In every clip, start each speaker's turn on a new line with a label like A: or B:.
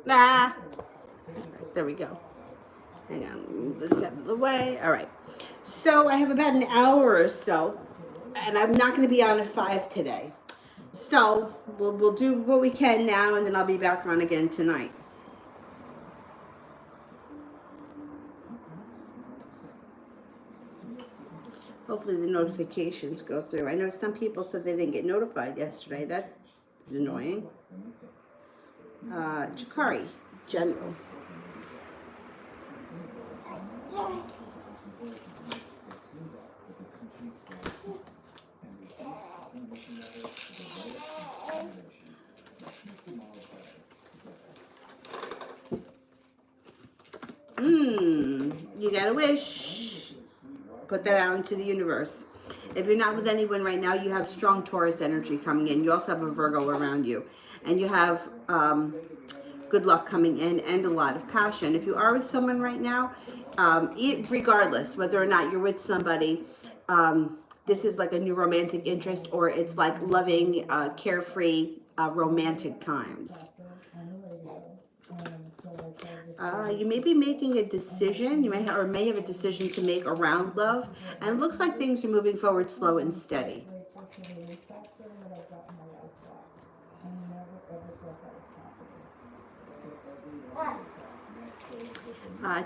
A: Ah, there we go. Hang on, move this out of the way. All right. So I have about an hour or so, and I'm not going to be on at 5 today. So we'll do what we can now, and then I'll be back on again tonight. Hopefully the notifications go through. I know some people said they didn't get notified yesterday. That is annoying. Jakari, General. You got a wish. Put that out into the universe. If you're not with anyone right now, you have strong Taurus energy coming in. You also have a Virgo around you. And you have good luck coming in and a lot of passion. If you are with someone right now, regardless whether or not you're with somebody, this is like a new romantic interest, or it's like loving, carefree, romantic times. You may be making a decision. You may have a decision to make around love, and it looks like things are moving forward slow and steady.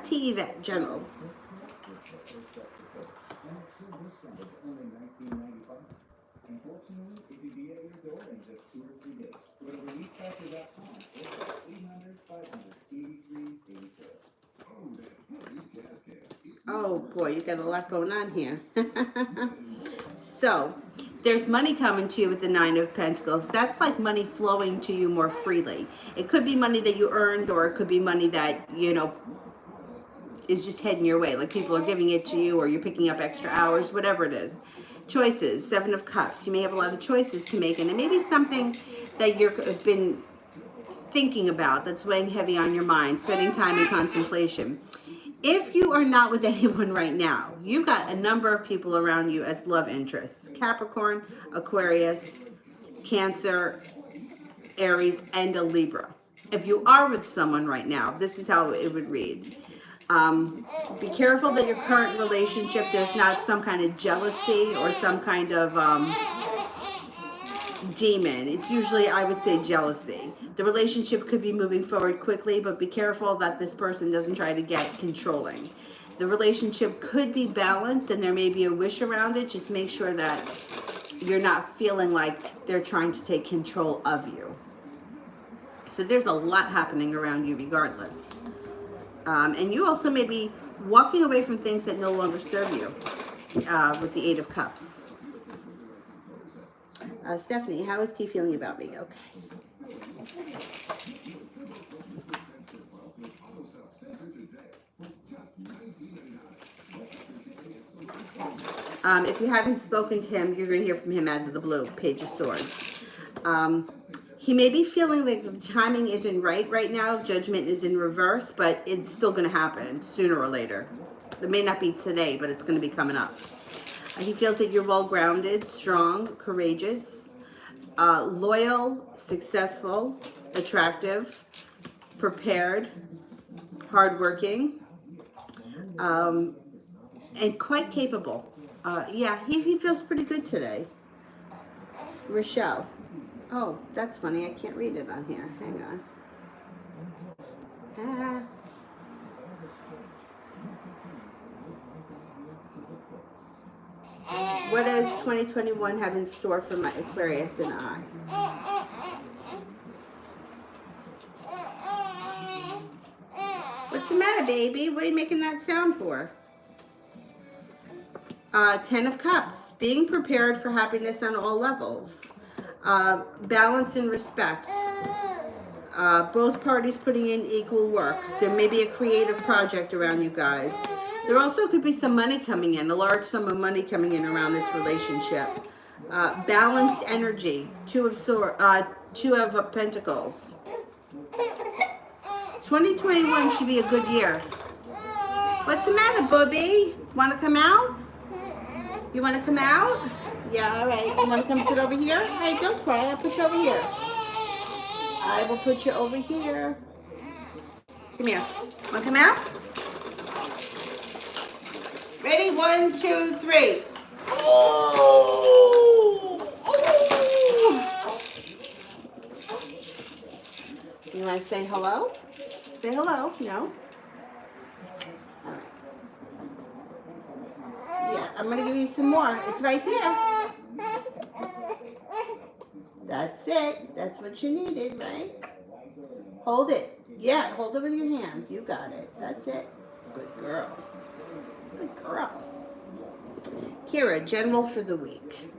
A: T. Yvette, General. Oh boy, you got a lot going on here. So, there's money coming to you with the 9 of Pentacles. That's like money flowing to you more freely. It could be money that you earned, or it could be money that, you know, is just heading your way. Like people are giving it to you, or you're picking up extra hours, whatever it is. Choices, 7 of Cups. You may have a lot of choices to make, and it may be something that you've been thinking about that's weighing heavy on your mind, spending time in contemplation. If you are not with anyone right now, you've got a number of people around you as love interests. Capricorn, Aquarius, Cancer, Aries, and a Libra. If you are with someone right now, this is how it would read. Be careful that your current relationship, there's not some kind of jealousy or some kind of demon. It's usually, I would say, jealousy. The relationship could be moving forward quickly, but be careful that this person doesn't try to get controlling. The relationship could be balanced, and there may be a wish around it. Just make sure that you're not feeling like they're trying to take control of you. So there's a lot happening around you regardless. And you also may be walking away from things that no longer serve you with the 8 of Cups. Stephanie, how is T feeling about me? Okay. If you haven't spoken to him, you're going to hear from him out of the blue. Page of Swords. He may be feeling like the timing isn't right now. Judgment is in reverse, but it's still going to happen sooner or later. It may not be today, but it's going to be coming up. He feels that you're well-grounded, strong, courageous, loyal, successful, attractive, prepared, hardworking, and quite capable. Yeah, he feels pretty good today. Rochelle. Oh, that's funny. I can't read it on here. Hang on. What does 2021 have in store for my Aquarius and I? What's the matter, baby? What are you making that sound for? 10 of Cups. Being prepared for happiness on all levels. Balance and respect. Both parties putting in equal work. There may be a creative project around you guys. There also could be some money coming in, a large sum of money coming in around this relationship. Balanced energy. 2 of Pentacles. 2021 should be a good year. What's the matter, Bobby? Want to come out? You want to come out? Yeah, all right. You want to come sit over here? All right, don't cry. I'll put you over here. I will put you over here. Come here. Want to come out? Ready? 1, 2, 3. Oh! Oh! You want to say hello? Say hello. No? All right. Yeah, I'm going to give you some more. It's right here. That's it. That's what you needed, right? Hold it. Yeah, hold it with your hand. You got it. That's it. Good girl. Good girl. Kira, general for the week.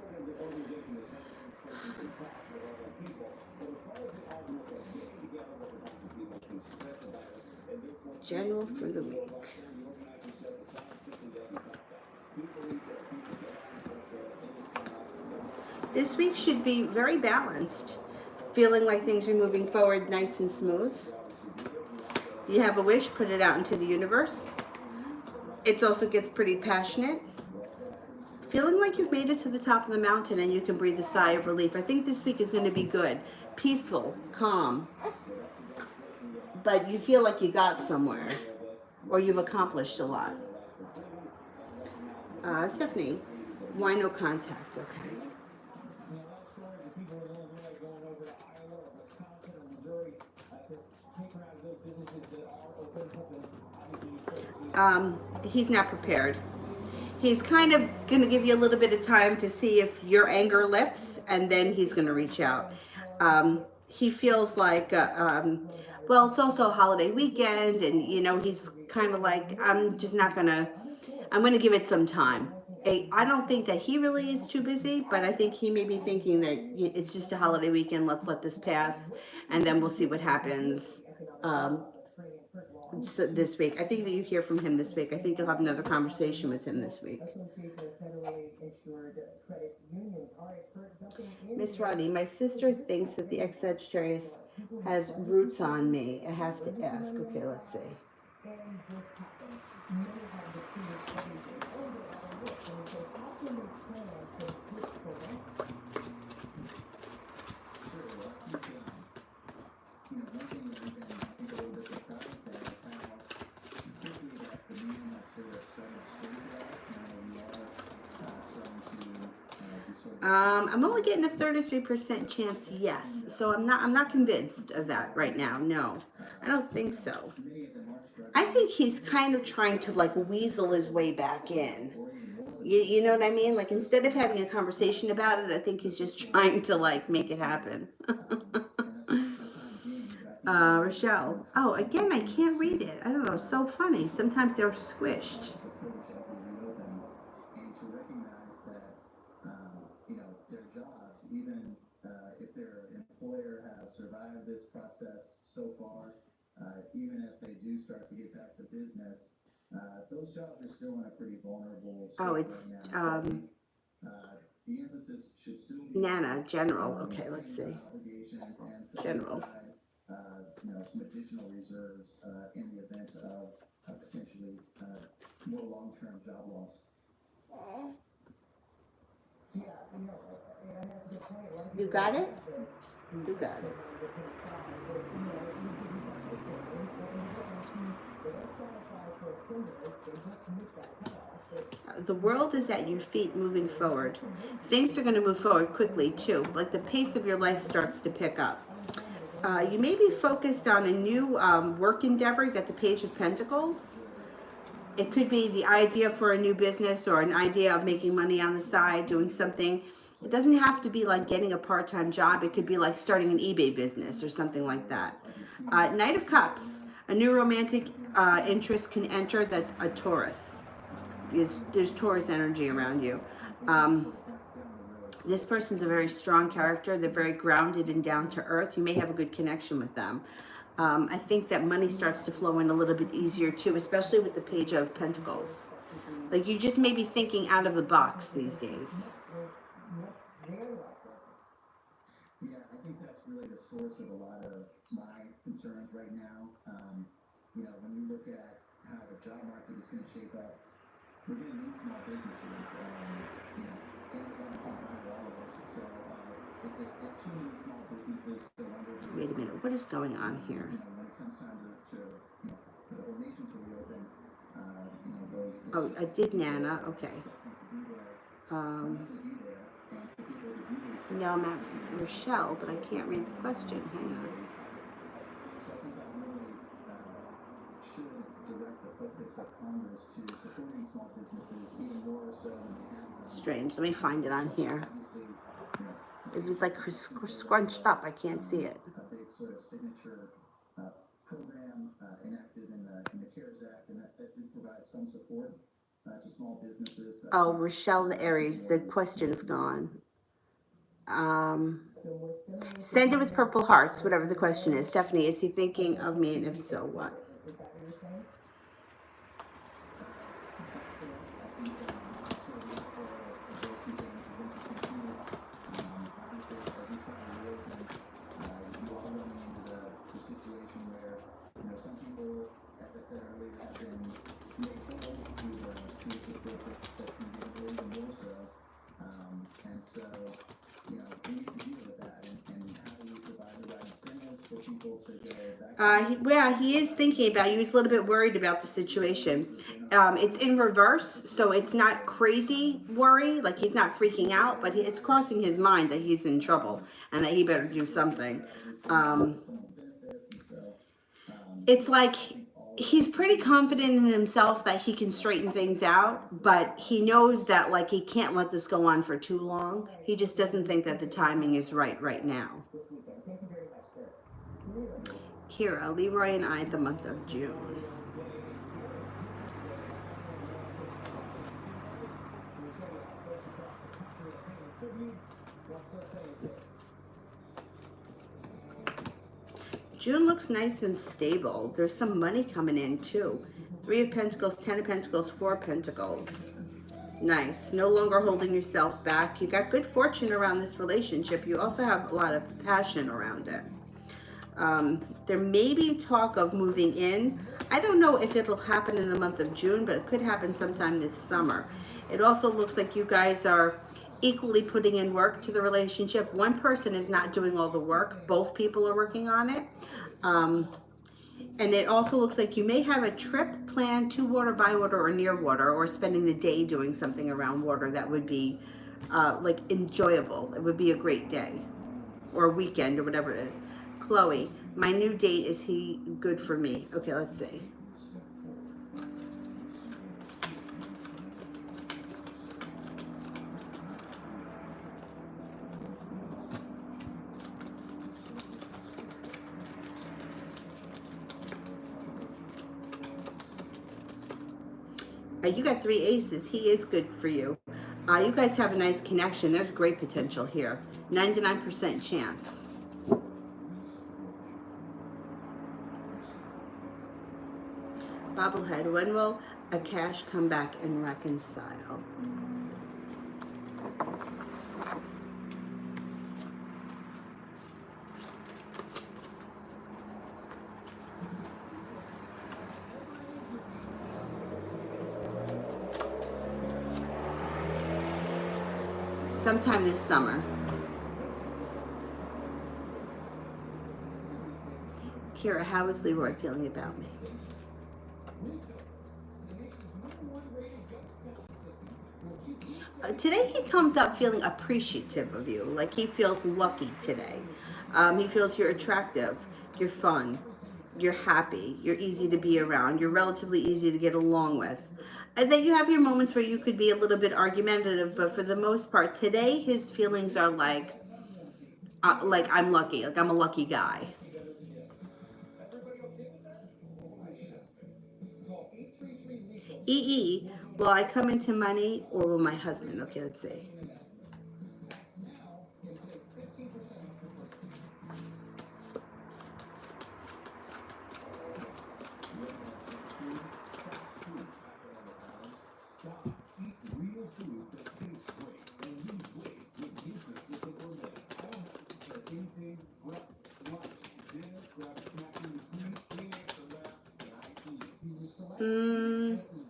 A: General for the week. This week should be very balanced. Feeling like things are moving forward nice and smooth. You have a wish, put it out into the universe. It also gets pretty passionate. Feeling like you've made it to the top of the mountain and you can breathe a sigh of relief. I think this week is going to be good. Peaceful, calm. But you feel like you got somewhere or you've accomplished a lot. Stephanie, why no contact? Okay. He's not prepared. He's kind of going to give you a little bit of time to see if your anger lifts, and then he's going to reach out. He feels like, well, it's also a holiday weekend, and, you know, he's kind of like, I'm going to give it some time. I don't think that he really is too busy, but I think he may be thinking that it's just a holiday weekend. Let's let this pass, and then we'll see what happens. So this week, I think that you hear from him this week. I think you'll have another conversation with him this week. Miss Roddy, my sister thinks that the ex-Sagittarius has roots on me. I have to ask. Okay, let's see. I'm only getting a 33% chance yes. So I'm not convinced of that right now. No, I don't think so. I think he's kind of trying to like weasel his way back in. You know what I mean? Like instead of having a conversation about it, I think he's just trying to like make it happen. Rochelle. Oh, again, I can't read it. I don't know. So funny. Sometimes they're squished.
B: Even if their employer has survived this process so far, even if they do start to get back to business, those jobs are still in a pretty vulnerable state.
A: Oh, it's
B: right now. So, the emphasis should still be
A: Nana, general. Okay, let's see. General.
B: Some additional reserves in the event of potentially more long-term job loss.
A: You got it? You got it. The world is at your feet moving forward. Things are going to move forward quickly too. Like the pace of your life starts to pick up. You may be focused on a new work endeavor. You got the Page of Pentacles. It could be the idea for a new business or an idea of making money on the side, doing something. It doesn't have to be like getting a part-time job. It could be like starting an eBay business or something like that. Knight of Cups. A new romantic interest can enter. That's a Taurus. There's Taurus energy around you. This person's a very strong character. They're very grounded and down to earth. You may have a good connection with them. I think that money starts to flow in a little bit easier too, especially with the Page of Pentacles. Like you just may be thinking out of the box these days.
B: Yeah, I think that's really the source of a lot of my concerns right now. When you look at how the job market is going to shape up, we're going to need small businesses. Amazon can hire all of us. So if too many small businesses go under
A: Wait a minute, what is going on here?
B: When it comes time to for the whole nation to reopen, those
A: Oh, I did Nana, okay.
B: expecting to be there,
A: Um,
B: to be there, and for people to do
A: no, I'm at Rochelle, but I can't read the question. Hang on.
B: so I think that really should direct the focus of Congress to supporting small businesses even more so than they have done.
A: Strange. Let me find it on here.
B: Obviously,
A: It was like scrunched up. I can't see it.
B: a big sort of signature program enacted in the CARES Act, and that did provide some support to small businesses. But
A: Oh, Rochelle the Aries, the question's gone. Send it with purple hearts, whatever the question is. Stephanie, is he thinking of me, and if so, what?
B: Some people, as I said earlier, have been made whole through the support that's been given even more so. And so, we need to deal with that. And how do we provide the right incentives for people to go back?
A: He is thinking about you. He's a little bit worried about the situation. It's in reverse, so it's not crazy worry, like he's not freaking out, but it's crossing his mind that he's in trouble and that he better do something. It's like he's pretty confident in himself that he can straighten things out, but he knows that like he can't let this go on for too long. He just doesn't think that the timing is right now. Kira, Leroy and I, the month of June. June looks nice and stable. There's some money coming in too. 3 of Pentacles, 10 of Pentacles, 4 of Pentacles. Nice. No longer holding yourself back. You got good fortune around this relationship. You also have a lot of passion around it. There may be talk of moving in. I don't know if it'll happen in the month of June, but it could happen sometime this summer. It also looks like you guys are equally putting in work to the relationship. One person is not doing all the work. Both people are working on it. And it also looks like you may have a trip planned to water, by water, or near water, or spending the day doing something around water that would be like enjoyable. It would be a great day or weekend or whatever it is. Chloe, my new date, is he good for me? Okay, let's see. You got 3 aces. He is good for you. You guys have a nice connection. There's great potential here. 99% chance. Bobblehead, when will Akash come back and reconcile? Sometime this summer. Kira, how is Leroy feeling about me? Today he comes up feeling appreciative of you, like he feels lucky today. He feels you're attractive, you're fun, you're happy, you're easy to be around, you're relatively easy to get along with. And then you have your moments where you could be a little bit argumentative, but for the most part, today his feelings are like I'm lucky, like I'm a lucky guy. EE, will I come into money or will my husband? Okay, let's see.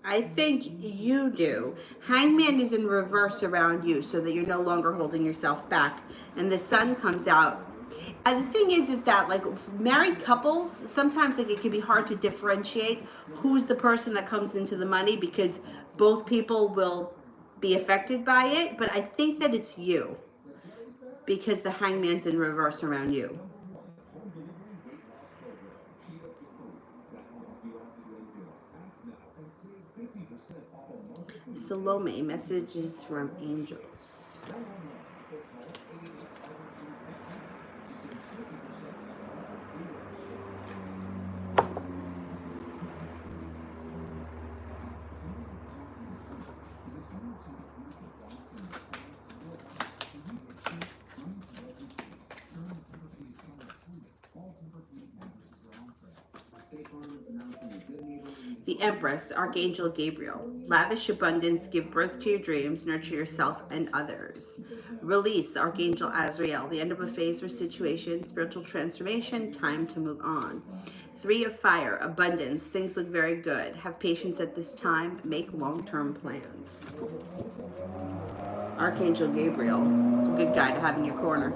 A: I think you do. Hangman is in reverse around you so that you're no longer holding yourself back. And the sun comes out. And the thing is that like married couples, sometimes like it can be hard to differentiate who's the person that comes into the money because both people will be affected by it. But I think that it's you because the hangman's in reverse around you. Salome, messages from angels. The Empress, Archangel Gabriel. Lavish abundance, give birth to your dreams, nurture yourself and others. Release, Archangel Azrael. The end of a phase or situation, spiritual transformation, time to move on. Three of Fire, abundance. Things look very good. Have patience at this time. Make long-term plans. Archangel Gabriel. It's a good guy to have in your corner.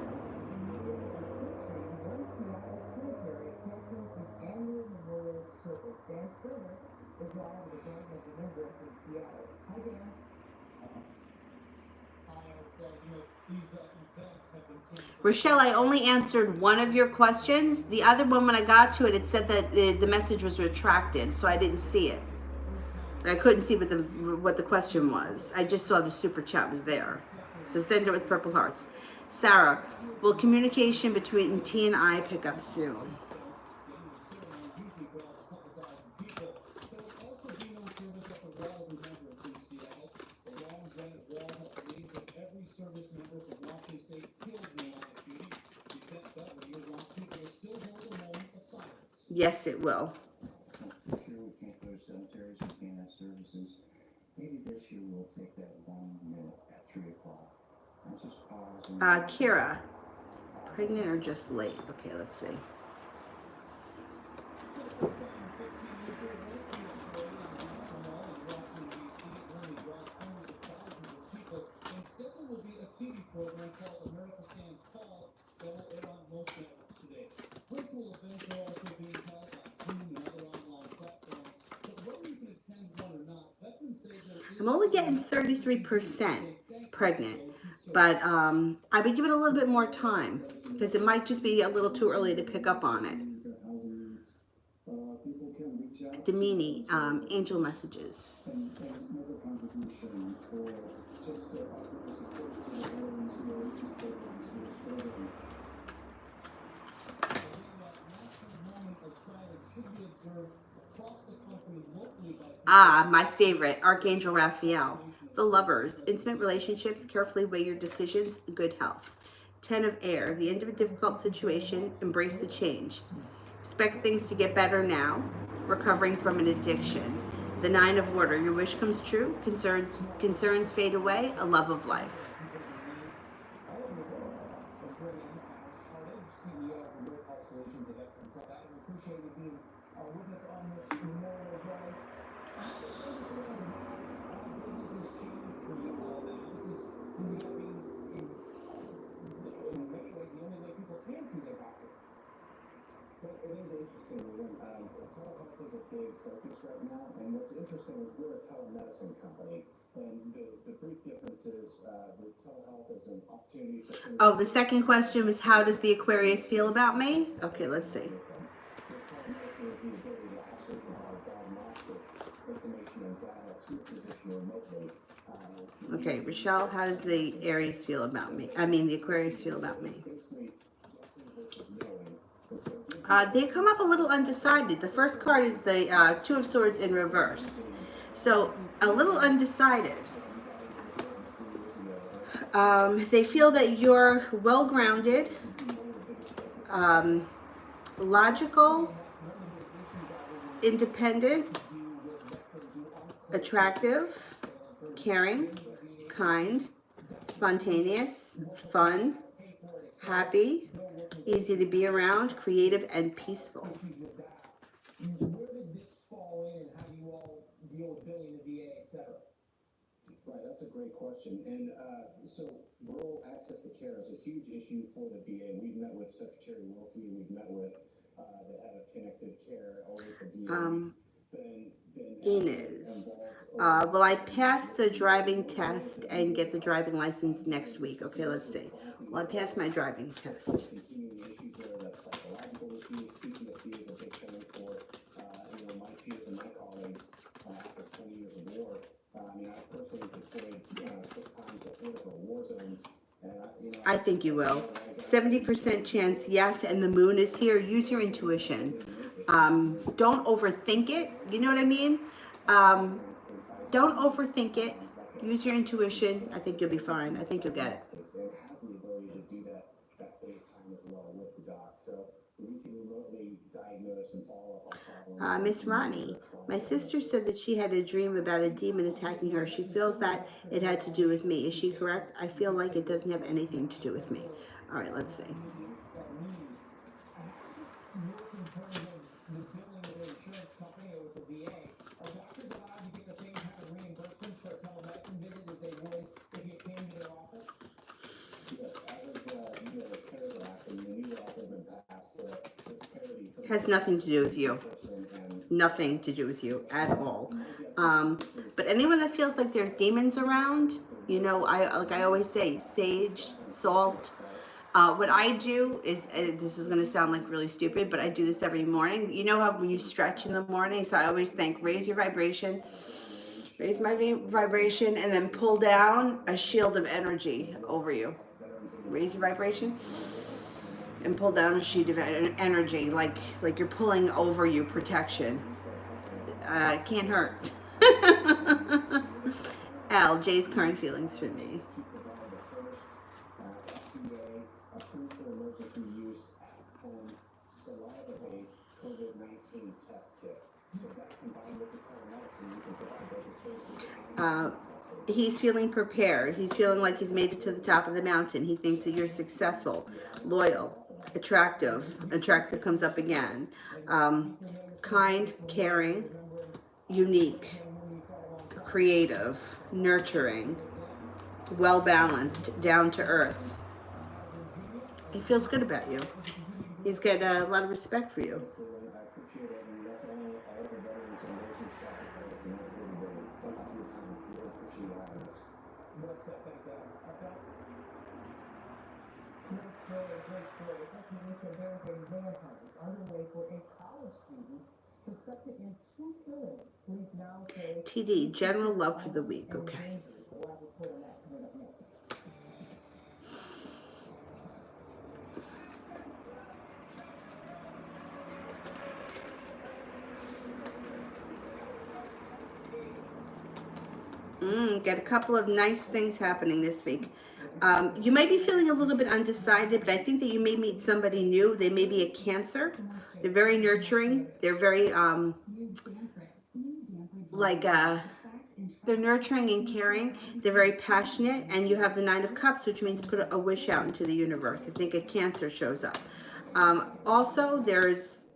A: Rochelle, I only answered one of your questions. The other one, when I got to it, it said that the message was retracted, so I didn't see it. I couldn't see what the question was. I just saw the super chat was there. So send it with purple hearts. Sarah, will communication between T and I pick up soon? Yes, it will.
B: Since this year we can't go to cemeteries, we can't have services. Maybe this year we'll take that 1 minute at 3 o'clock. And just pause.
A: Kira, pregnant or just late? Okay, let's see. TV program called America Stands Tall that will air on most networks today. Virtual events are also being held on Zoom and other online platforms. But whether you can attend one or not, veterans say I'm only getting 33% pregnant, but I would give it a little bit more time because it might just be a little too early to pick up on it. Demini, angel messages. My favorite, Archangel Raphael. The lovers, intimate relationships, carefully weigh your decisions, good health. 10 of air, the end of a difficult situation, embrace the change. Expect things to get better now, recovering from an addiction. The 9 of water, your wish comes true, concerns fade away, a love of life.
B: It is interesting, telehealth is a big focus right now, and what's interesting is we're a telemedicine company, and the brief difference is the telehealth is an opportunity for... Oh, the second question was, how does the Aquarius feel about me? Okay, let's see. The telemedicine is the ability to actually provide diagnostic information and data to a physician remotely.
A: Okay, Rochelle, how does the Aries feel about me? I mean, the Aquarius feel about me? They come up a little undecided. The first card is the 2 of Swords in reverse. So, a little undecided. They feel that you're well-grounded, logical, independent, attractive, caring, kind, spontaneous, fun, happy, easy to be around, creative, and peaceful.
B: Where does this fall in, and how do you all deal with billing the VA, etc.? Right, that's a great question. And so rural access to care is a huge issue for the VA. We've met with Secretary Wilkie. We've met with the head of Connected Care over at the VA. Been
A: Inez.
B: involved
A: Will I pass the driving test and get the driving license next week? Okay, let's see. Will I pass my driving test?
B: continuing issues, whether that's psychological issues. PTSD is a big thing for my peers and my colleagues after 20 years of war. I mean, I personally deployed 6 times to 4 different war zones.
A: I think you will. 70% chance, yes, and the moon is here. Use your intuition. Don't overthink it. You know what I mean? Don't overthink it. Use your intuition. I think you'll be fine. I think you'll get it. Miss Ronnie, my sister said that she had a dream about a demon attacking her. She feels that it had to do with me. Is she correct? I feel like it doesn't have anything to do with me. All right, let's see. Has nothing to do with you. Nothing to do with you at all. But anyone that feels like there's demons around, you know, I always say, sage, salt. What I do is, this is going to sound like really stupid, but I do this every morning. You know how when you stretch in the morning, so I always think, raise your vibration, raise my vibration, and then pull down a shield of energy over you. Raise your vibration and pull down a sheet of energy, like you're pulling over you protection. Can't hurt. Al, Jay's current feelings for me. He's feeling prepared. He's feeling like he's made it to the top of the mountain. He thinks that you're successful, loyal, attractive. Attractive comes up again. Kind, caring, unique, creative, nurturing, well-balanced, down to earth. He feels good about you. He's got a lot of respect for you. TD, general love for the week. Okay. Get a couple of nice things happening this week. You might be feeling a little bit undecided, but I think that you may meet somebody new. They may be a Cancer. They're very nurturing. They're very, they're nurturing and caring. They're very passionate, and you have the 9 of Cups, which means put a wish out into the universe. I think a Cancer shows up. Also, there's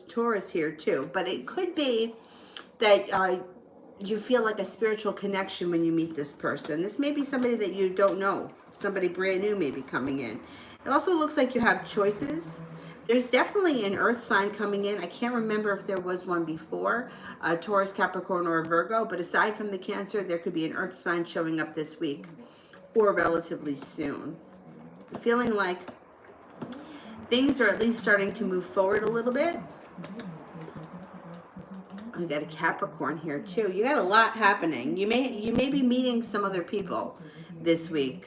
A: Taurus here too, but it could be that you feel like a spiritual connection when you meet this person. This may be somebody that you don't know. Somebody brand new may be coming in. It also looks like you have choices. There's definitely an earth sign coming in. I can't remember if there was one before, Taurus, Capricorn, or Virgo, but aside from the Cancer, there could be an earth sign showing up this week or relatively soon. Feeling like things are at least starting to move forward a little bit. You got a Capricorn here too. You got a lot happening. You may be meeting some other people this week.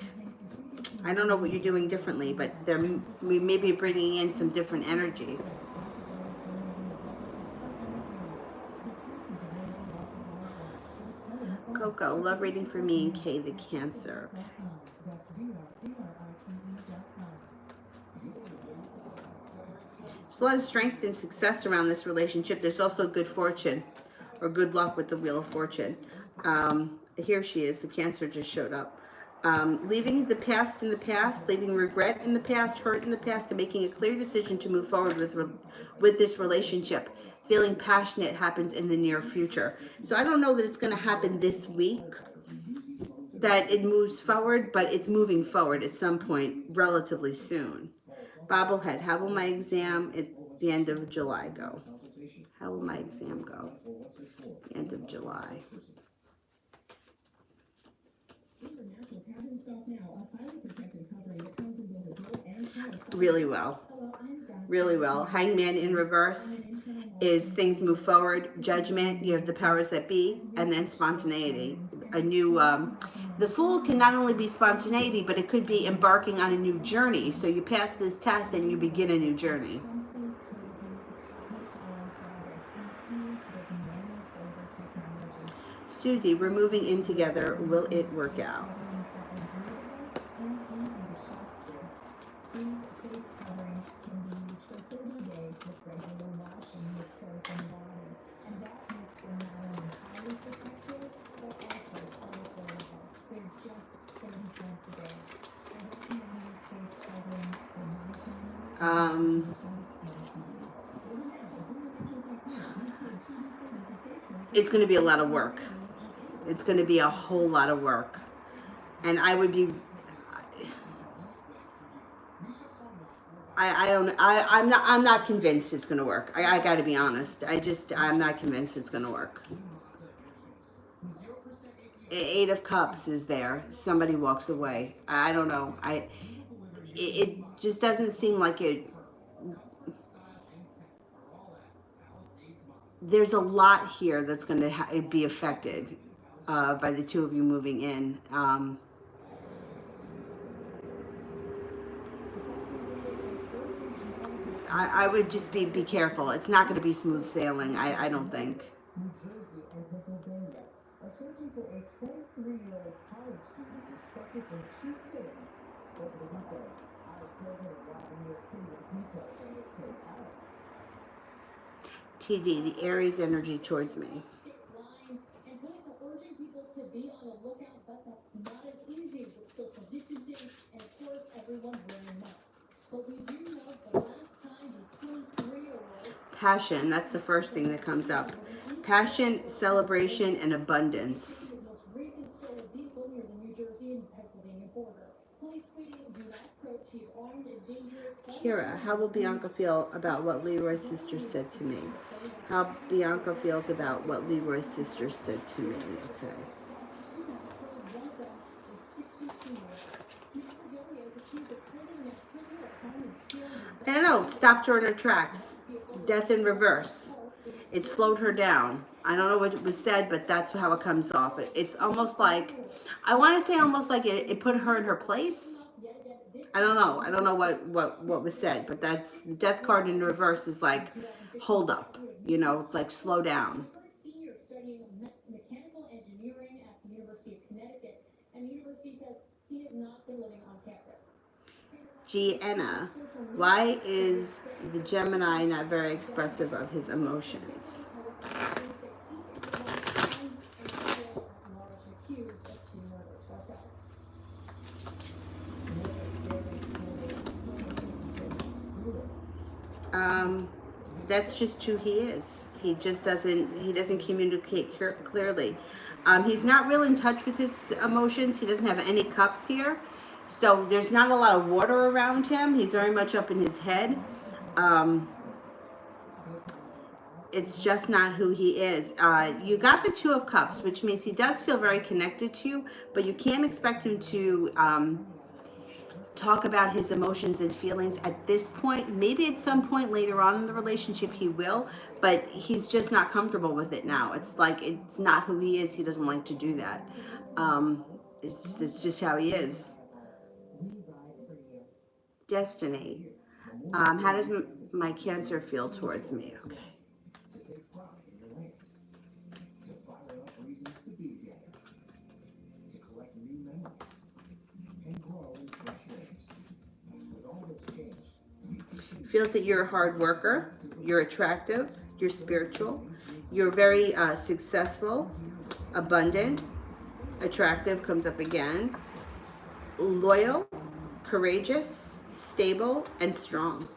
A: I don't know what you're doing differently, but we may be bringing in some different energy. Coco, love reading for me and Kay the Cancer. There's a lot of strength and success around this relationship. There's also good fortune or good luck with the Wheel of Fortune. Here she is. The Cancer just showed up. Leaving the past in the past, leaving regret in the past, hurt in the past, and making a clear decision to move forward with this relationship. Feeling passionate happens in the near future. So I don't know that it's going to happen this week, that it moves forward, but it's moving forward at some point relatively soon. Bobblehead, how will my exam at the end of July go? How will my exam go? The end of July. Really well. Really well. Hangman in reverse is things move forward, judgment, you have the powers that be, and then spontaneity. A new, the Fool can not only be spontaneity, but it could be embarking on a new journey. So you pass this test and you begin a new journey. Susie, we're moving in together. Will it work out? It's going to be a lot of work. It's going to be a whole lot of work. And I would be, I'm not convinced it's going to work. I got to be honest. I'm not convinced it's going to work. Eight of Cups is there. Somebody walks away. I don't know. It just doesn't seem like it. There's a lot here that's going to be affected by the two of you moving in. I would just be careful. It's not going to be smooth sailing. I don't think.
B: New Jersey and Pennsylvania are searching for a 23-year-old college student suspected in 2 killings over the weekend. Alex Logan is live in New York City with details on this case. Alex.
A: TD, the Aries energy towards me.
C: And police are urging people to be on the lookout, but that's not as easy with social distancing and, of course, everyone wearing masks. But we do know the last time the 23-year-old...
A: Passion, that's the first thing that comes up. Passion, celebration, and abundance.
C: Most recent stolen vehicle near the New Jersey and Pennsylvania border. Police tweeting, do not approach. He's armed and dangerous.
A: Kira, how will Bianca feel about what Leroy's sister said to me? How Bianca feels about what Leroy's sister said to me. Okay. I don't know. It stopped her in her tracks. Death in reverse. It slowed her down. I don't know what was said, but that's how it comes off. It's almost like, I want to say almost like it put her in her place. I don't know. I don't know what was said, but that's the death card in reverse is like hold up. You know, it's like slow down.
C: Senior studying mechanical engineering at the University of Connecticut, and the university says he has not been living on campus.
A: Gianna, why is the Gemini not very expressive of his emotions? That's just who he is. He doesn't communicate clearly. He's not real in touch with his emotions. He doesn't have any cups here. So there's not a lot of water around him. He's very much up in his head. It's just not who he is. You got the 2 of Cups, which means he does feel very connected to you, but you can't expect him to talk about his emotions and feelings at this point. Maybe at some point later on in the relationship he will, but he's just not comfortable with it now. It's like it's not who he is. He doesn't like to do that. It's just how he is. Destiny. How does my Cancer feel towards me? Okay.
B: To take pride in your land, to fire up reasons to be together, to collect new memories, and grow in fresh ways. With all that's changed,
A: Feels that you're a hard worker, you're attractive, you're spiritual, you're very successful, abundant, attractive comes up again, loyal, courageous, stable, and strong.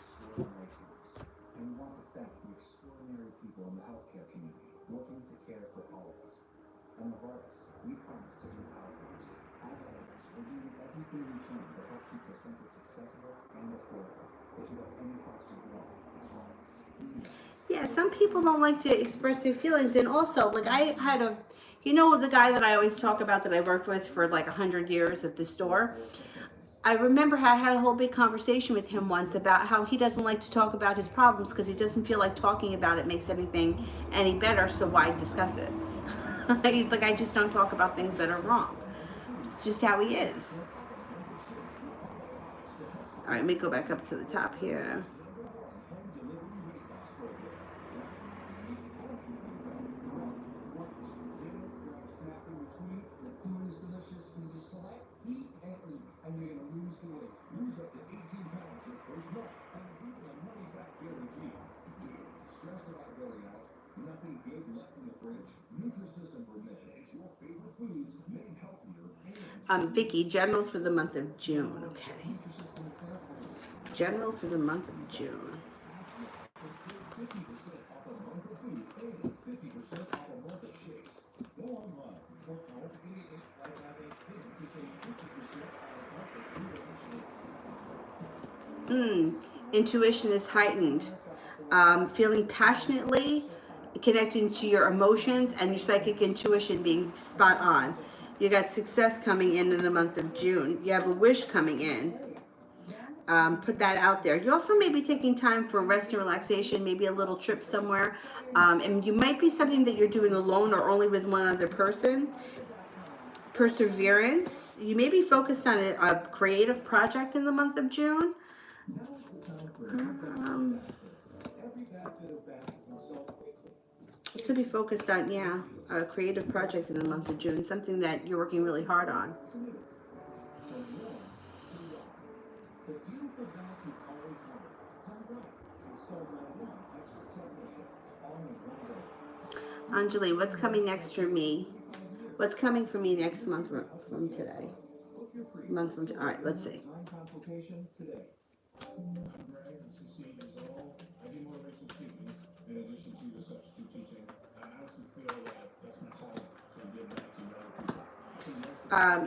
B: and we want to thank the extraordinary people in the healthcare community working to care for all of us. And Novartis, we promise to do our part. We're doing everything we can to help keep the census accessible and affordable. If you have any questions at all, calls, emails.
A: Yeah, some people don't like to express their feelings. And also, like, I had a, you know, the guy that I always talk about that I worked with for like 100 years at the store. I remember I had a whole big conversation with him once about how he doesn't like to talk about his problems because he doesn't feel like talking about it makes anything any better, so why discuss it? He's like, I just don't talk about things that are wrong. It's just how he is. All right, let me go back up to the top here.
B: And you're going to lose the weight. Lose up to 18 pounds your first month. And there's even a money-back guarantee. Stressed about going out? Nothing good left in the fridge? Nutrisystem for Men is your favorite foods made healthier and...
A: Vicky, general for the month of June. Okay. General for the month of June.
B: 50% off a month of food and 50% off a month of shakes. Go online. For all 88 right now, they save 50% off.
A: Intuition is heightened. Feeling passionately, connecting to your emotions and your psychic intuition being spot on. You got success coming in the month of June. You have a wish coming in. Put that out there. You also may be taking time for rest and relaxation, maybe a little trip somewhere. And you might be something that you're doing alone or only with one other person. Perseverance. You may be focused on a creative project in the month of June. It could be focused on, yeah, a creative project in the month of June, something that you're working really hard on. Anjali, what's coming next for me? What's coming for me next month from today? All right, let's see.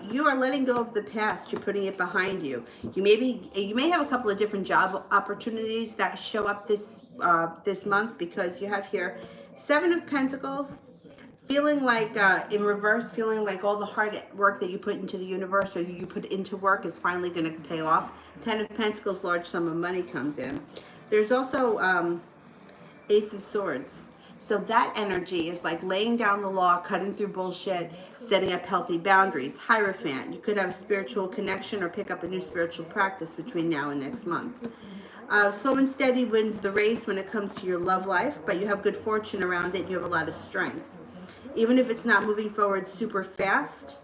A: You are letting go of the past. You're putting it behind you. You may have a couple of different job opportunities that show up this month, because you have here 7 of Pentacles, feeling like in reverse, feeling like all the hard work that you put into the universe or you put into work is finally going to pay off. 10 of Pentacles, large sum of money comes in. There's also Ace of Swords. So that energy is like laying down the law, cutting through bullshit, setting up healthy boundaries. Hierophant, you could have a spiritual connection or pick up a new spiritual practice between now and next month. Slow and steady wins the race when it comes to your love life, but you have good fortune around it and you have a lot of strength. Even if it's not moving forward super fast,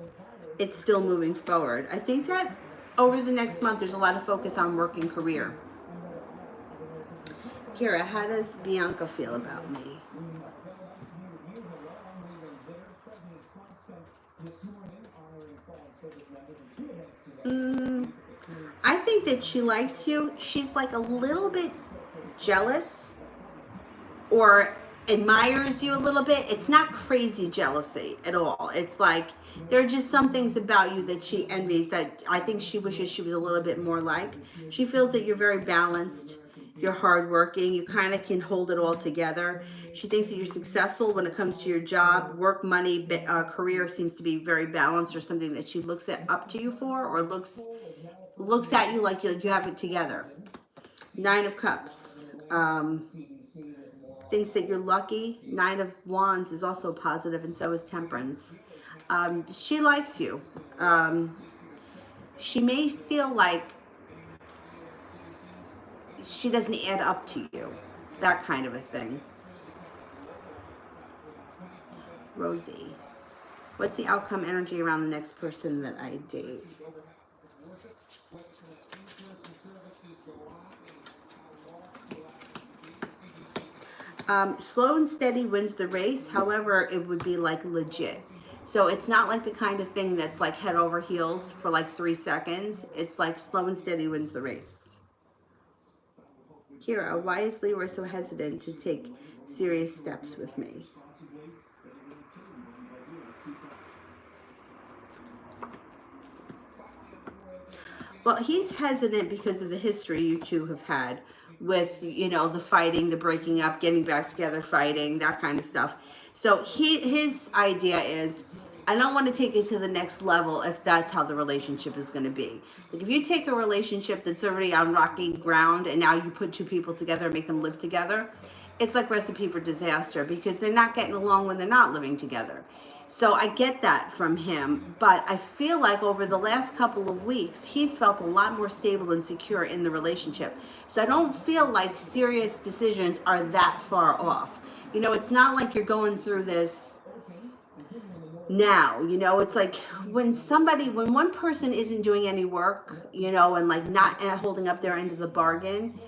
A: it's still moving forward. I think that over the next month, there's a lot of focus on work and career. Kira, how does Bianca feel about me? I think that she likes you. She's like a little bit jealous or admires you a little bit. It's not crazy jealousy at all. It's like there are just some things about you that she envies that I think she wishes she was a little bit more like. She feels that you're very balanced. You're hardworking. You kind of can hold it all together. She thinks that you're successful when it comes to your job, work, money, career seems to be very balanced, or something that she looks up to you for, or looks at you like you have it together. 9 of Cups. Thinks that you're lucky. 9 of Wands is also positive, and so is Temperance. She likes you. She may feel like she doesn't add up to you. That kind of a thing. Rosie. What's the outcome energy around the next person that I date? Slow and steady wins the race. However, it would be like legit. So it's not like the kind of thing that's like head over heels for like 3 seconds. It's like slow and steady wins the race. Kira, why is Leroy so hesitant to take serious steps with me? Well, he's hesitant because of the history you two have had with, the fighting, the breaking up, getting back together, fighting, that kind of stuff. So his idea is, I don't want to take it to the next level if that's how the relationship is going to be. Like if you take a relationship that's already on rocky ground and now you put two people together and make them live together, it's like recipe for disaster because they're not getting along when they're not living together. So I get that from him, but I feel like over the last couple of weeks, he's felt a lot more stable and secure in the relationship. So I don't feel like serious decisions are that far off. It's not like you're going through this now. It's like when one person isn't doing any work, and like not holding up their end of the bargain,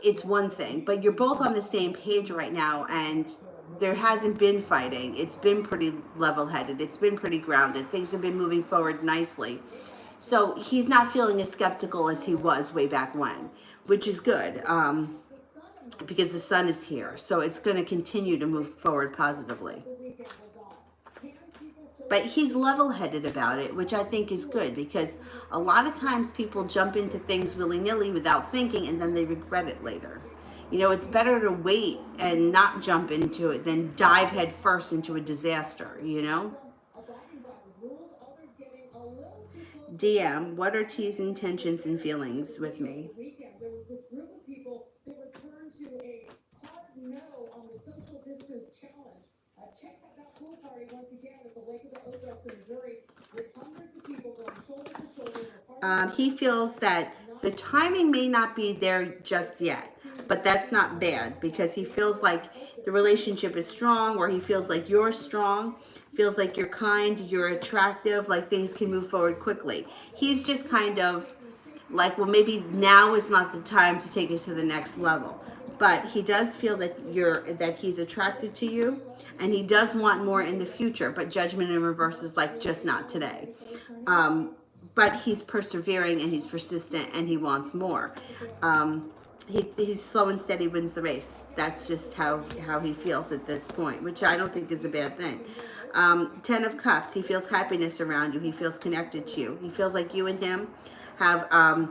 A: it's one thing, but you're both on the same page right now, and there hasn't been fighting. It's been pretty level-headed. It's been pretty grounded. Things have been moving forward nicely. So he's not feeling as skeptical as he was way back when, which is good, because the sun is here. So it's going to continue to move forward positively. But he's level-headed about it, which I think is good, because a lot of times people jump into things willy-nilly without thinking, and then they regret it later. It's better to wait and not jump into it than dive head first into a disaster, DM, what are T's intentions and feelings with me?
C: There was this group of people that returned to a hard no on the social distance challenge. Check out that pool party once again at the Lake of the Ozarks in Missouri with hundreds of people going shoulder to shoulder.
A: He feels that the timing may not be there just yet, but that's not bad because he feels like the relationship is strong, or he feels like you're strong, feels like you're kind, you're attractive, like things can move forward quickly. He's just kind of like, well, maybe now is not the time to take it to the next level. But he does feel that he's attracted to you, and he does want more in the future, but judgment in reverse is like, just not today. But he's persevering and he's persistent and he wants more. He's slow and steady wins the race. That's just how he feels at this point, which I don't think is a bad thing. 10 of Cups, he feels happiness around you. He feels connected to you. He feels like you and him have, I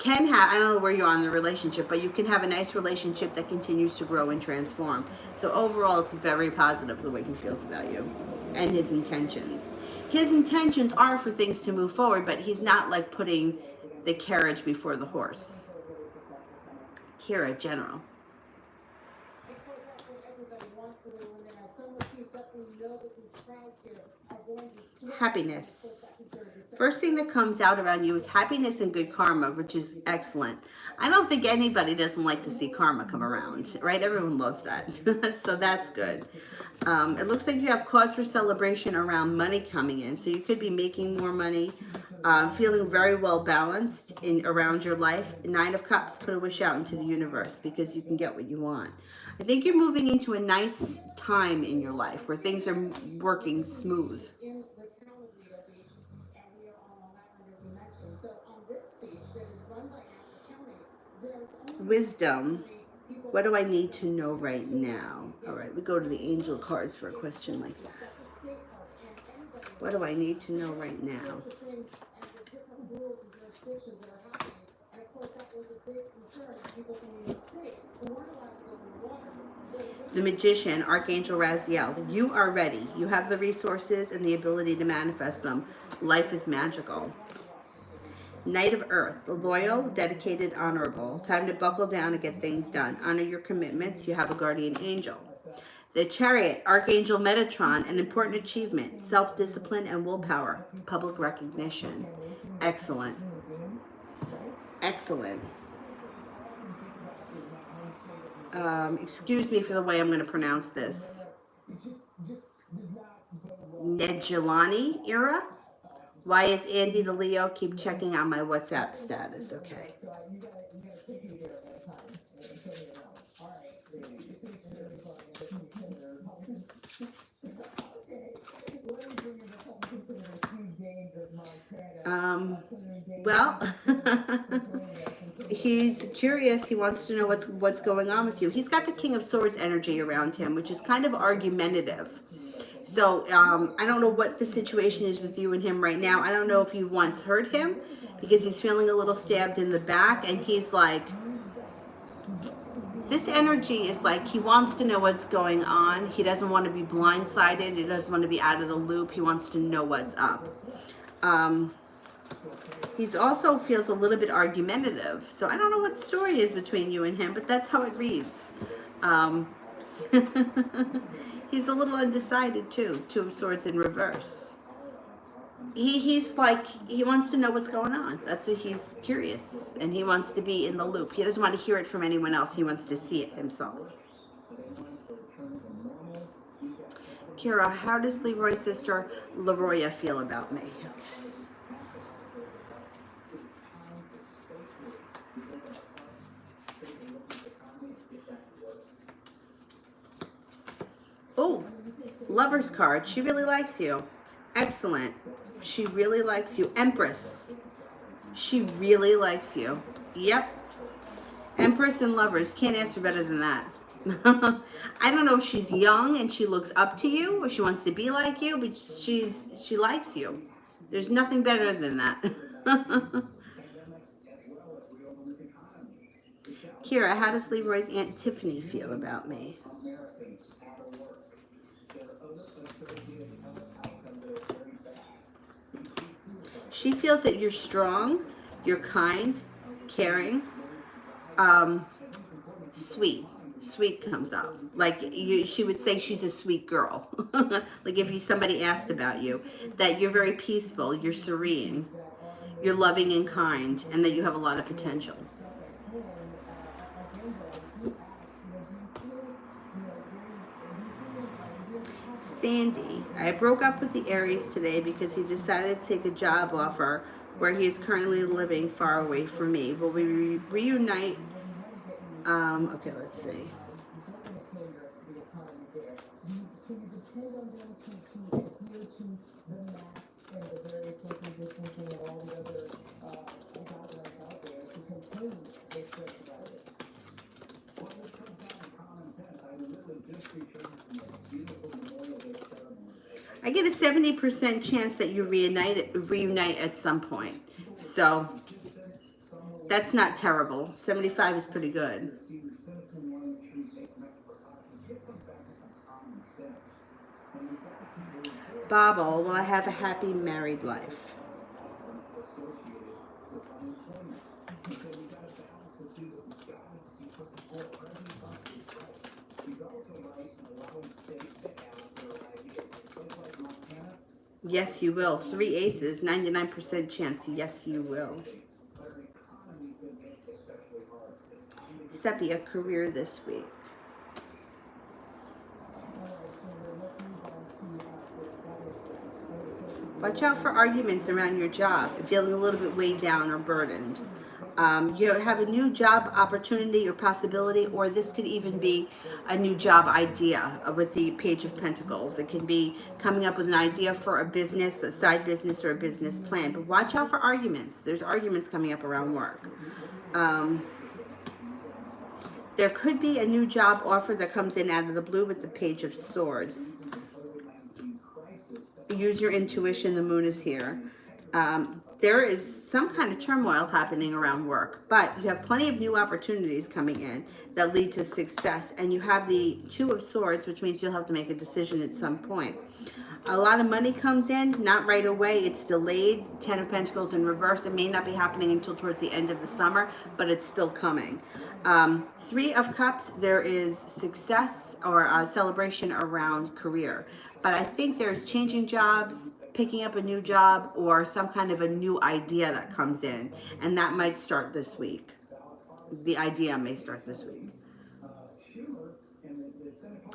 A: don't know where you are in the relationship, but you can have a nice relationship that continues to grow and transform. So overall, it's very positive the way he feels about you and his intentions. His intentions are for things to move forward, but he's not like putting the carriage before the horse. Kira, general. Happiness. First thing that comes out around you is happiness and good karma, which is excellent. I don't think anybody doesn't like to see karma come around, right? Everyone loves that. So that's good. It looks like you have cause for celebration around money coming in. So you could be making more money, feeling very well balanced around your life. 9 of Cups, put a wish out into the universe because you can get what you want. I think you're moving into a nice time in your life where things are working smooth. Wisdom. What do I need to know right now? All right, we go to the angel cards for a question like that. What do I need to know right now? The Magician, Archangel Raziel. You are ready. You have the resources and the ability to manifest them. Life is magical. Knight of Earth, loyal, dedicated, honorable. Time to buckle down and get things done. Honor your commitments. You have a guardian angel. The Chariot, Archangel Metatron, an important achievement. Self-discipline and willpower. Public recognition. Excellent. Excellent. Excuse me for the way I'm going to pronounce this. Nedjelani era? Why is Andy the Leo keep checking on my WhatsApp status? Okay. Well, he's curious. He wants to know what's going on with you. He's got the King of Swords energy around him, which is kind of argumentative. So I don't know what the situation is with you and him right now. I don't know if you once hurt him, because he's feeling a little stabbed in the back, and he's like, this energy is like he wants to know what's going on. He doesn't want to be blindsided. He doesn't want to be out of the loop. He wants to know what's up. He's also feels a little bit argumentative. So I don't know what the story is between you and him, but that's how it reads. He's a little undecided too. Two of Swords in reverse. He's like, he wants to know what's going on. That's what he's curious, and he wants to be in the loop. He doesn't want to hear it from anyone else. He wants to see it himself. Kira, how does Leroy's sister Leroya feel about me? Oh, Lover's card. She really likes you. Excellent. She really likes you. Empress. She really likes you. Yep. Empress and Lovers. Can't ask for better than that. I don't know if she's young and she looks up to you or she wants to be like you, but she likes you. There's nothing better than that. Kira, how does Leroy's Aunt Tiffany feel about me? She feels that you're strong, you're kind, caring, sweet. Sweet comes up. Like she would say she's a sweet girl. Like if somebody asked about you, that you're very peaceful, you're serene, you're loving and kind, and that you have a lot of potential. Sandy, I broke up with the Aries today because he decided to take a job offer where he is currently living far away from me. Will we reunite? Okay, let's see. I get a 70% chance that you reunite at some point. So that's not terrible. 75 is pretty good. Bobble, will I have a happy married life? Yes, you will. 3 aces, 99% chance. Yes, you will. Sepia, career this week. Watch out for arguments around your job and feeling a little bit weighed down or burdened. You have a new job opportunity or possibility, or this could even be a new job idea with the Page of Pentacles. It can be coming up with an idea for a business, a side business, or a business plan. But watch out for arguments. There's arguments coming up around work. There could be a new job offer that comes in out of the blue with the Page of Swords. Use your intuition. The moon is here. There is some kind of turmoil happening around work, but you have plenty of new opportunities coming in that lead to success, and you have the Two of Swords, which means you'll have to make a decision at some point. A lot of money comes in, not right away. It's delayed. 10 of Pentacles in reverse. It may not be happening until towards the end of the summer, but it's still coming. 3 of Cups, there is success or a celebration around career. But I think there's changing jobs, picking up a new job, or some kind of a new idea that comes in. And that might start this week. The idea may start this week.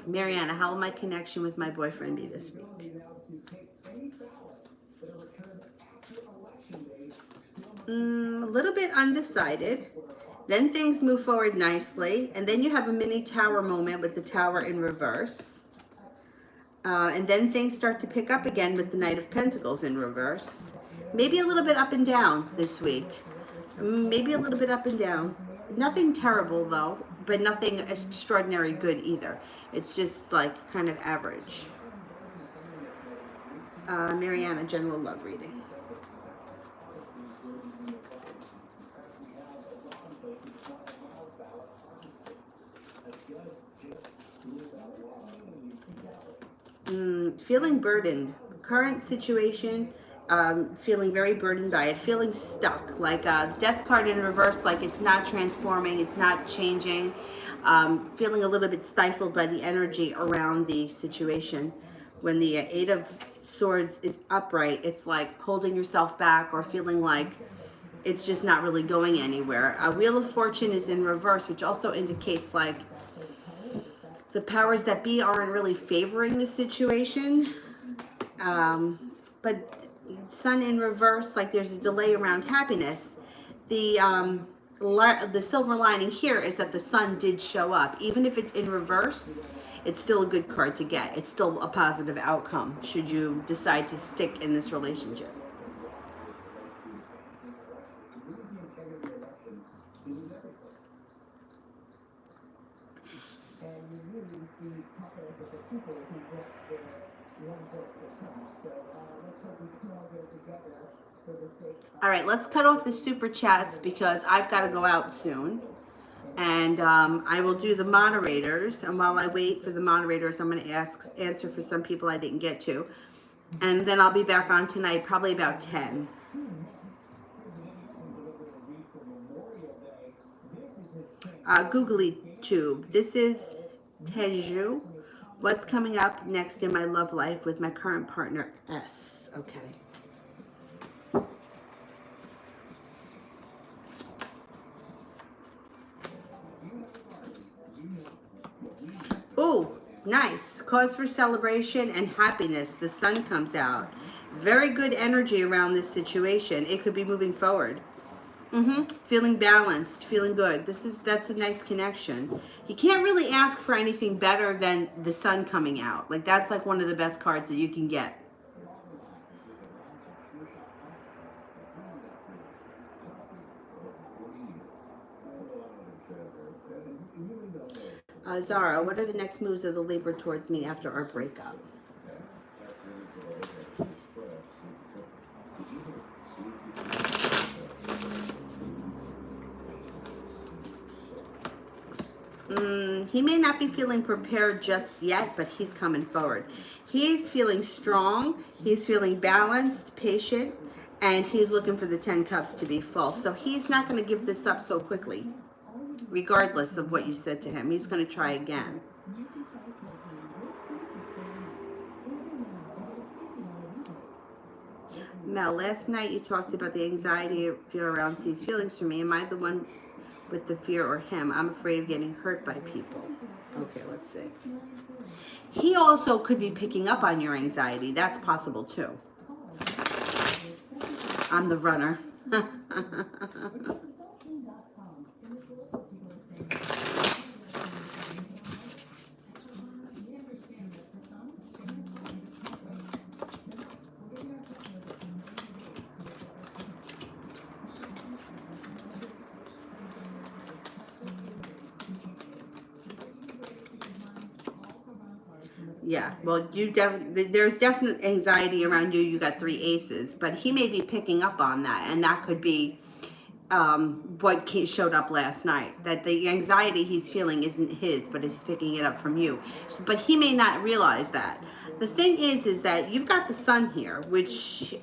A: Mariana, how will my connection with my boyfriend be this week? A little bit undecided. Then things move forward nicely. And then you have a mini tower moment with the tower in reverse. And then things start to pick up again with the Knight of Pentacles in reverse. Maybe a little bit up and down this week. Maybe a little bit up and down. Nothing terrible though, but nothing extraordinary good either. It's just like kind of average. Mariana, general love reading. Feeling burdened. Current situation, feeling very burdened by it. Feeling stuck, like a death card in reverse, like it's not transforming, it's not changing. Feeling a little bit stifled by the energy around the situation. When the Eight of Swords is upright, it's like holding yourself back or feeling like it's just not really going anywhere. Wheel of Fortune is in reverse, which also indicates like the powers that be aren't really favoring the situation. But Sun in reverse, like there's a delay around happiness. The silver lining here is that the Sun did show up. Even if it's in reverse, it's still a good card to get. It's still a positive outcome should you decide to stick in this relationship. All right, let's cut off the super chats because I've got to go out soon. And I will do the moderators. And while I wait for the moderators, I'm going to answer for some people I didn't get to. And then I'll be back on tonight, probably about 10. Googly Tube. This is Teju. What's coming up next in my love life with my current partner, S? Okay. Oh, nice. Cause for celebration and happiness. The sun comes out. Very good energy around this situation. It could be moving forward. Feeling balanced, feeling good. That's a nice connection. You can't really ask for anything better than the sun coming out. Like that's like one of the best cards that you can get. Zara, what are the next moves of the Libra towards me after our breakup? He may not be feeling prepared just yet, but he's coming forward. He's feeling strong, he's feeling balanced, patient, and he's looking for the 10 cups to be full. So he's not going to give this up so quickly, regardless of what you said to him. He's going to try again. Mel, last night you talked about the anxiety you feel around C's feelings for me. Am I the one with the fear or him? I'm afraid of getting hurt by people. Okay, let's see. He also could be picking up on your anxiety. That's possible too. I'm the runner. Yeah, well, there's definite anxiety around you. You got 3 aces, but he may be picking up on that, and that could be what showed up last night. That the anxiety he's feeling isn't his, but he's picking it up from you. But he may not realize that. The thing is that you've got the sun here, which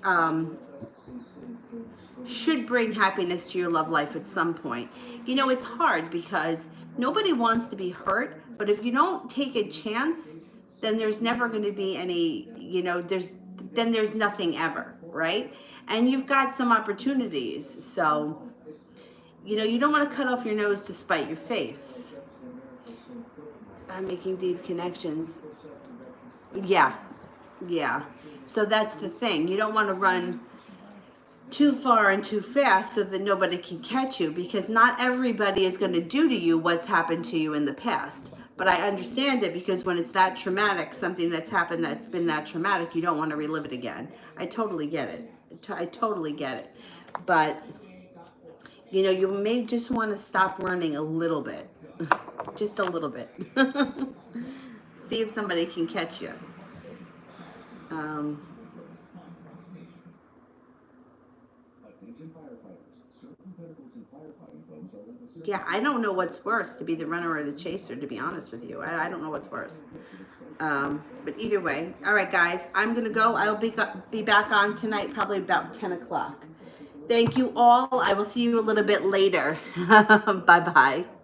A: should bring happiness to your love life at some point. You know, it's hard because nobody wants to be hurt, but if you don't take a chance, then there's never going to be any, you know, there's nothing ever, right? And you've got some opportunities. So, you know, you don't want to cut off your nose to spite your face. I'm making deep connections. Yeah. So that's the thing. You don't want to run too far and too fast so that nobody can catch you, because not everybody is going to do to you what's happened to you in the past. But I understand it, because when it's that traumatic, something that's happened that's been that traumatic, you don't want to relive it again. I totally get it. I totally get it. But, you know, you may just want to stop running a little bit. Just a little bit. See if somebody can catch you. Yeah, I don't know what's worse, to be the runner or the chaser, to be honest with you. I don't know what's worse. But either way, all right, guys, I'm gonna go. I'll be back on tonight, probably about 10 o'clock. Thank you all. I will see you a little bit later. Bye bye.